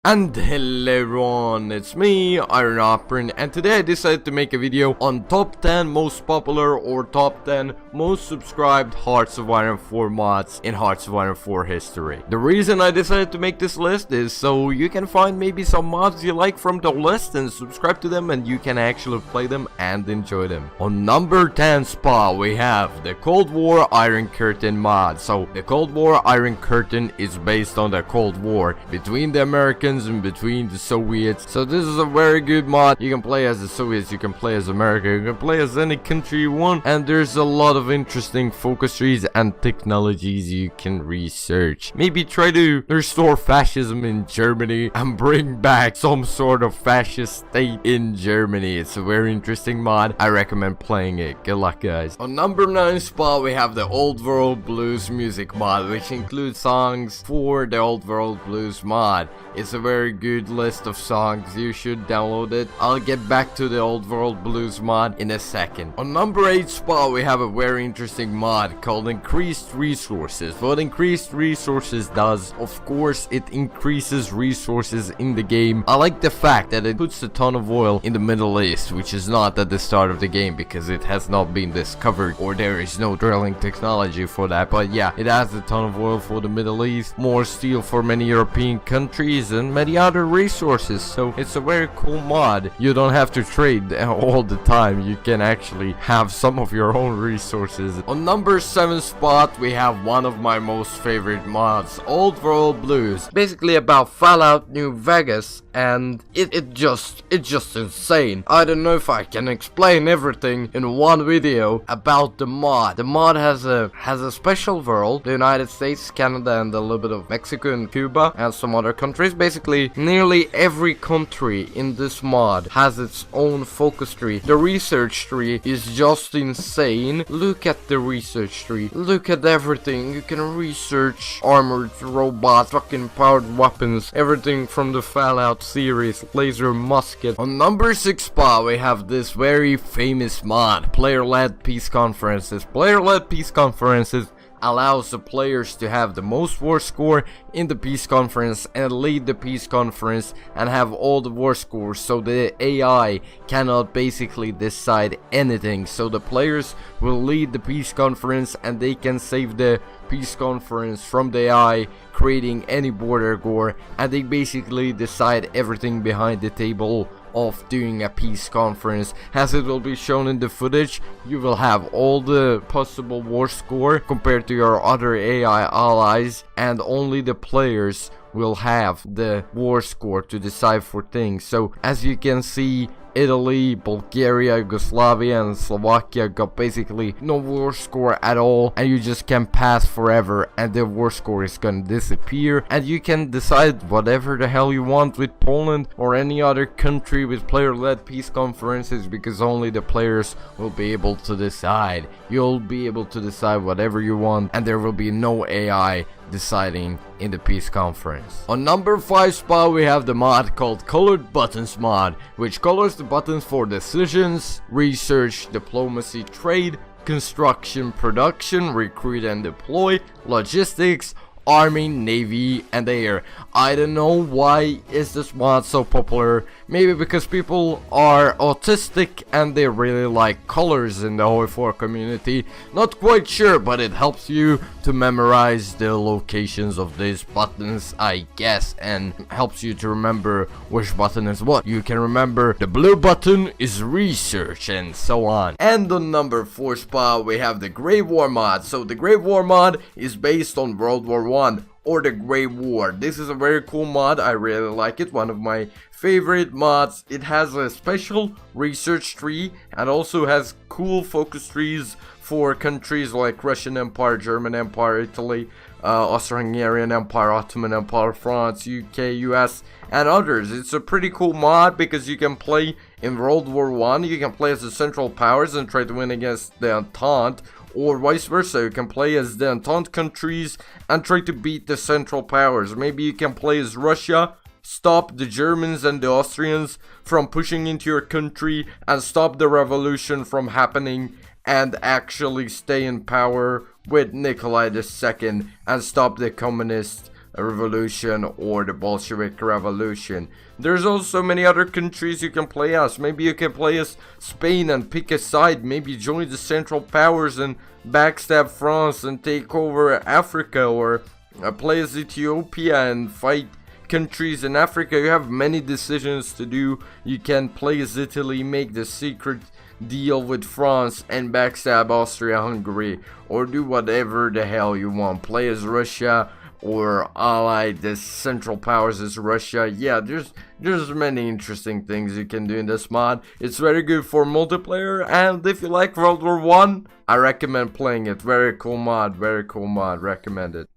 And hello everyone, it's me, Iron Opera, and today I decided to make a video on top 10 most popular or top 10 most subscribed Hearts of Iron 4 mods in Hearts of Iron 4 history. The reason I decided to make this list is so you can find maybe some mods you like from the list and subscribe to them, and you can actually play them and enjoy them. On number 10 spot we have the Cold War Iron Curtain mod. So the Cold War Iron Curtain is based on the Cold War between the Americans and between the Soviets. So this is a very good mod. You can play as the Soviets, you can play as America, you can play as any country you want, and there's a lot of interesting focus trees and technologies you can research. Maybe try to restore fascism in Germany and bring back some sort of fascist state in Germany. It's a very interesting mod. I recommend playing it. Good luck, guys. On number 9 spot we have the Old World Blues music mod, which includes songs for the Old World Blues mod. It's a very good list of songs. You should download it. I'll get back to the Old World Blues mod in a second. On number 8 spot we have a very interesting mod called Increased Resources. What Increased Resources does, of course, it increases resources in the game. I like the fact that it puts a ton of oil in the Middle East, which is not at the start of the game because it has not been discovered or there is no drilling technology for that. But yeah, it adds a ton of oil for the Middle East, more steel for many European countries, and many other resources. So it's a very cool mod. You don't have to trade all the time. You can actually have some of your own resources. On number 7 spot we have one of my most favorite mods, Old World Blues. Basically about Fallout New Vegas, and it's just insane. I don't know if I can explain everything in one video about the mod. The mod has a special world, the United States, Canada, and a little bit of Mexico and Cuba and some other countries. Basically nearly every country in this mod has its own focus tree. The research tree is just insane. Look at the research tree, look at everything. You can research armored robots, fucking powered weapons, everything from the Fallout series, laser musket. On number 6 spot we have this very famous mod, player-led peace conferences. Player-led peace conferences allows the players to have the most war score in the peace conference and lead the peace conference and have all the war scores, so the AI cannot basically decide anything. So the players will lead the peace conference and they can save the peace conference from the AI creating any border war, and they basically decide everything behind the table of doing a peace conference. As it will be shown in the footage, you will have all the possible war score compared to your other AI allies, and only the players will have the war score to decide for things. So as you can see, Italy, Bulgaria, Yugoslavia, and Slovakia got basically no war score at all, and you just can pass forever and the war score is gonna disappear, and you can decide whatever the hell you want with Poland or any other country with player-led peace conferences, because only the players will be able to decide. You'll be able to decide whatever you want, and there will be no AI deciding in the peace conference. On number 5 spot we have the mod called Colored Buttons mod, which colors the buttons for decisions, research, diplomacy, trade, construction, production, recruit and deploy, logistics, army, navy, and air. I don't know why is this mod so popular. Maybe because people are autistic and they really like colors in the HOI4 community. Not quite sure, but it helps you to memorize the locations of these buttons, I guess, and helps you to remember which button is what. You can remember the blue button is research and so on. And on number 4 spot we have the Grave War mod. So the Grave War mod is based on World War I or the Grave War. This is a very cool mod. I really like it. One of my favorite mods. It has a special research tree and also has cool focus trees for countries like Russian Empire, German Empire, Italy, Austro-Hungarian Empire, Ottoman Empire, France, UK, US, and others. It's a pretty cool mod because you can play in World War I. You can play as the Central Powers and try to win against the Entente, or vice versa. You can play as the Entente countries and try to beat the Central Powers. Maybe you can play as Russia, stop the Germans and the Austrians from pushing into your country and stop the revolution from happening, and actually stay in power with Nikolai II and stop the communists Revolution or the Bolshevik Revolution. There's also many other countries you can play as. Maybe you can play as Spain and pick a side. Maybe join the Central Powers and backstab France and take over Africa, or play as Ethiopia and fight countries in Africa. You have many decisions to do. You can play as Italy, make the secret deal with France and backstab Austria-Hungary, or do whatever the hell you want. Play as Russia or ally the Central Powers as Russia. Yeah, there's many interesting things you can do in this mod. It's very good for multiplayer, and if you like World War 1, I recommend playing it. Very cool mod, recommend it.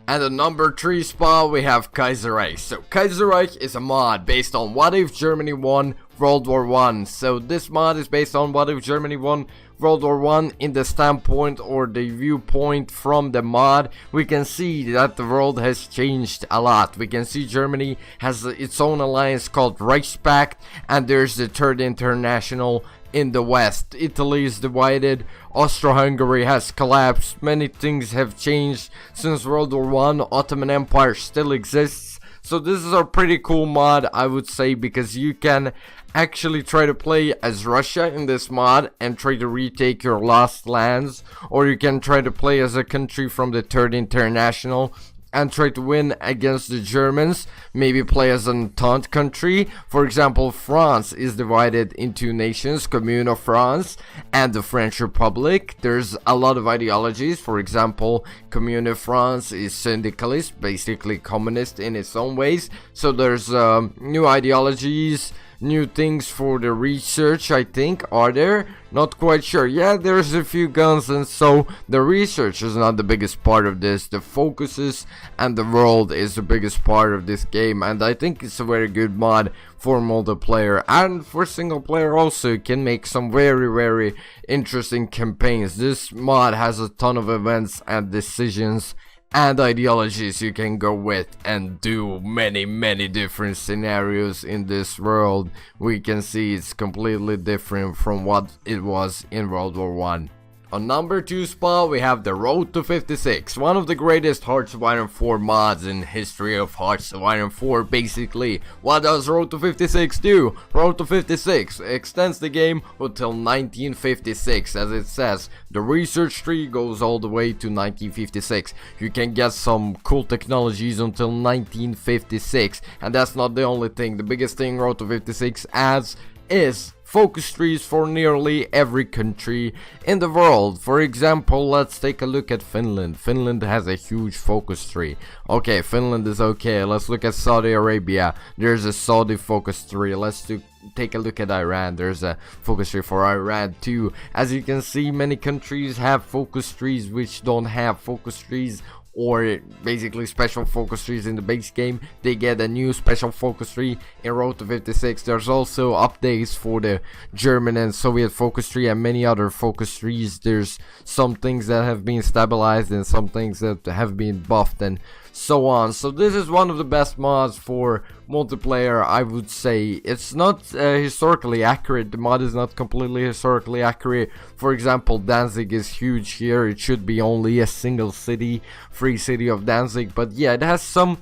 And the number 3 spot, we have Kaiserreich. So Kaiserreich is a mod based on what if Germany won World War 1. So this mod is based on what if Germany won World War 1 in the standpoint or the viewpoint from the mod. We can see that the world has changed a lot. We can see Germany has its own alliance called Reichspakt, and there's the Third International in the West. Italy is divided, Austro-Hungary has collapsed, many things have changed since World War 1, Ottoman Empire still exists. So this is a pretty cool mod, I would say, because you can actually try to play as Russia in this mod and try to retake your lost lands, or you can try to play as a country from the Third International and try to win against the Germans. Maybe play as an Entente country. For example, France is divided into nations, Commune of France and the French Republic. There's a lot of ideologies. For example, Commune of France is syndicalist, basically communist in its own ways. So there's new ideologies, new things for the research, I think. Are there? Not quite sure. Yeah, there's a few guns, and so the research is not the biggest part of this. The focuses and the world is the biggest part of this game, and I think it's a very good mod for multiplayer and for single player also. You can make some very interesting campaigns. This mod has a ton of events and decisions and ideologies you can go with and do many different scenarios in this world. We can see it's completely different from what it was in World War 1. On number 2 spot, we have the Road to 56, one of the greatest Hearts of Iron 4 mods in history of Hearts of Iron 4. Basically, what does Road to 56 do? Road to 56 extends the game until 1956, as it says. The research tree goes all the way to 1956. You can get some cool technologies until 1956, and that's not the only thing. The biggest thing Road to 56 adds is focus trees for nearly every country in the world. For example, let's take a look at Finland. Finland has a huge focus tree. Okay, Finland is okay. Let's look at Saudi Arabia. There's a Saudi focus tree. Let's take a look at Iran. There's a focus tree for Iran too. As you can see, many countries have focus trees which don't have focus trees, or basically special focus trees in the base game. They get a new special focus tree in Road to 56. There's also updates for the German and Soviet focus tree and many other focus trees. There's some things that have been stabilized and some things that have been buffed and so on. So this is one of the best mods for multiplayer, I would say. It's not historically accurate. The mod is not completely historically accurate. For example, Danzig is huge here. It should be only a single city, free city of Danzig. But yeah, it has some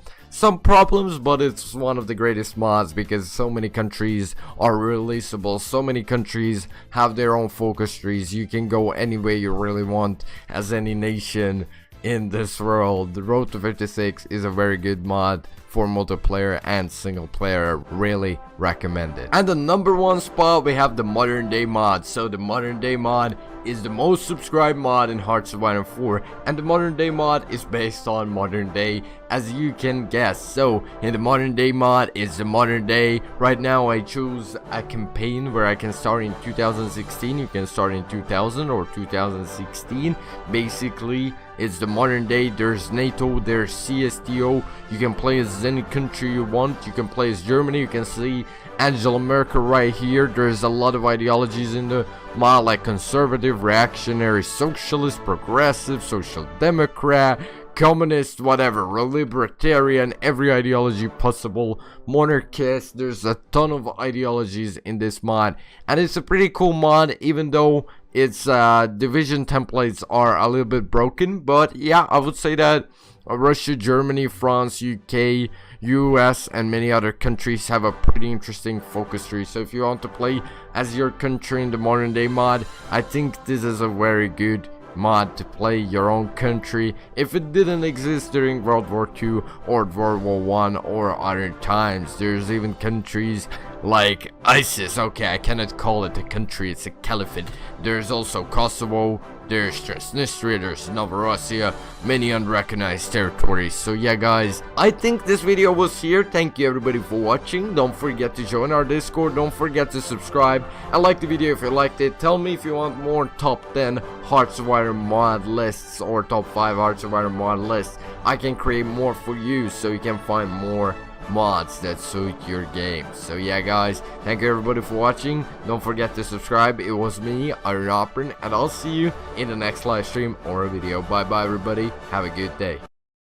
problems, but it's one of the greatest mods because so many countries are releasable. So many countries have their own focus trees. You can go any way you really want as any nation in this world. The Road to 56 is a very good mod for multiplayer and single player. Really recommend it. And the number 1 spot, we have the modern day mod. So the modern day mod is the most subscribed mod in Hearts of Iron 4, and the modern day mod is based on modern day, as you can guess. So in the modern day mod is the modern day. Right now I choose a campaign where I can start in 2016. You can start in 2000 or 2016. Basically it's the modern day. There's NATO, there's CSTO. You can play as any country you want. You can play as Germany. You can see Angela Merkel right here. There's a lot of ideologies in the mod, like conservative, reactionary, socialist, progressive, social democrat, communist, whatever, libertarian, every ideology possible, monarchist. There's a ton of ideologies in this mod, and it's a pretty cool mod, even though its division templates are a little bit broken. But yeah, I would say that Russia, Germany, France, UK, US, and many other countries have a pretty interesting focus tree. So if you want to play as your country in the modern day mod, I think this is a very good mod to play your own country if it didn't exist during World War II or World War I or other times. There's even countries like ISIS. Okay, I cannot call it a country, it's a caliphate. There's also Kosovo, there's Transnistria, there's Novorossiya, many unrecognized territories. So yeah guys, I think this video was here. Thank you everybody for watching. Don't forget to join our Discord, don't forget to subscribe and like the video if you liked it. Tell me if you want more top 10 Hearts of Iron mod lists or top 5 Hearts of Iron mod lists. I can create more for you so you can find more mods that suit your game. So yeah guys, thank you everybody for watching. Don't forget to subscribe. It was me, HOI4, and I'll see you in the next live stream or a video. Bye bye everybody, have a good day.